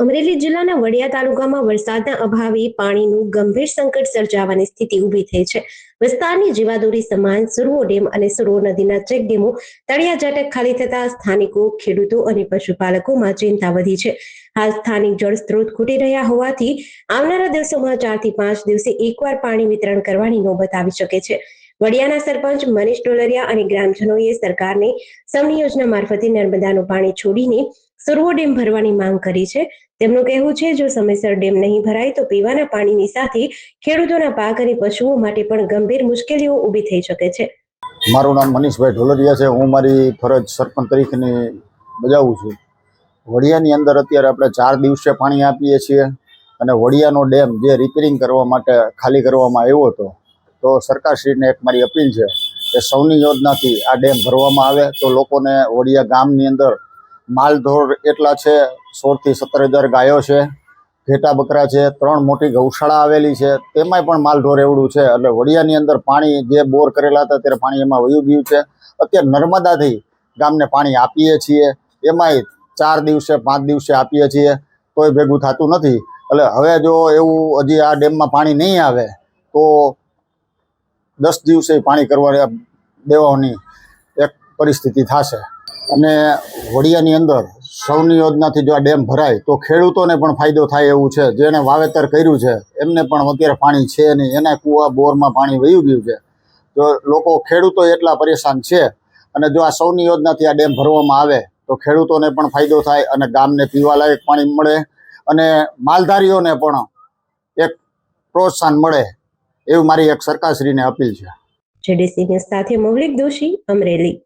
અમરેલી જિલ્લાના વડિયા તાલુકામાં વરસાદના અભાવે પાણીનું ગંભીર સંકટ સર્જાવાની સ્થિતિ ઊભી થઈ છે. વિસ્તારની જીવાદોરી સમાન સુરવો ડેમ અને સુરવો નદીના ચેક ડેમો તળિયાઝાટક ખાલી થતા સ્થાનિકો, ખેડૂતો અને પશુપાલકોમાં ચિંતા વધી છે. હાલ સ્થાનિક જળ સ્ત્રોત ખૂટી રહ્યા હોવાથી આવનારા દિવસોમાં 4 થી 5 દિવસે એકવાર પાણી વિતરણ કરવાની નોબત આવી શકે છે. વડિયાના સરપંચ મનીષ ડોલરિયા અને ગ્રામજનોએ સરકારને સૌની યોજના મારફતે નર્મદાનું પાણી છોડીને સુરવો ડેમ ભરવાની માંગ કરી છે. તેમનું કહેવું છે, જો સમયસર ડેમ નહીં ભરાય તો પીવાના પાણીની સાથે ખેડૂતોના પાક અને પશુઓ માટે પણ ગંભીર મુશ્કેલીઓ ઊભી થઈ શકે છે. મારું નામ મનીષભાઈ ઢોલરિયા છે. હું મારી ફરજ સરપંચ તરીકેની બજાવું છું. વડિયાની અંદર અત્યારે આપણે 4 દિવસે પાણી આપીએ છીએ અને વડિયાનો ડેમ જે રિપેરિંગ કરવા માટે ખાલી કરવામાં આવ્યો હતો, તો સરકારશ્રીને એક મારી અપીલ છે કે સૌની યોજનાથી આ ડેમ ભરવામાં આવે તો લોકોને વડિયા ગામની અંદર માલઢોર એટલા છે, 16 થી 17 હજાર ગાયો છે, ઘેટા બકરા છે, 3 મોટી ગૌશાળા આવેલી છે, તેમાંય પણ માલઢોર એવડું છે. એટલે વડિયાની અંદર પાણી જે બોર કરેલા હતા ત્યારે પાણી એમાં વયું ગયું છે. અત્યારે નર્મદાથી ગામને પાણી આપીએ છીએ, એમાંય 4 દિવસે 5 દિવસે આપીએ છીએ તોય ભેગું થતું નથી. એટલે હવે જો એવું હજી આ ડેમમાં પાણી નહીં આવે તો 10 દિવસે પાણી કરવા દેવાની એક પરિસ્થિતિ થશે. અને વડિયાની અંદર સૌની યોજનાથી જો આ ડેમ ભરાય તો ખેડૂતોને પણ ફાયદો થાય એવું છે. જેણે વાવેતર કર્યું છે એમને પણ અત્યારે પાણી છે નહીં, એના કૂવા બોરમાં પાણી વયું ગયું છે. તો લોકો ખેડૂતો એટલા પરેશાન છે. અને જો આ સૌની યોજનાથી આ ડેમ ભરવામાં આવે તો ખેડૂતોને પણ ફાયદો થાય અને ગામને પીવાલાયક પાણી મળે અને માલધારીઓને પણ એક પ્રોત્સાહન મળે એવું મારી એક સરકારશ્રીને અપીલ છે. જેડીસી ન્યૂઝ સાથે મૌલિક દોશી, અમરેલી.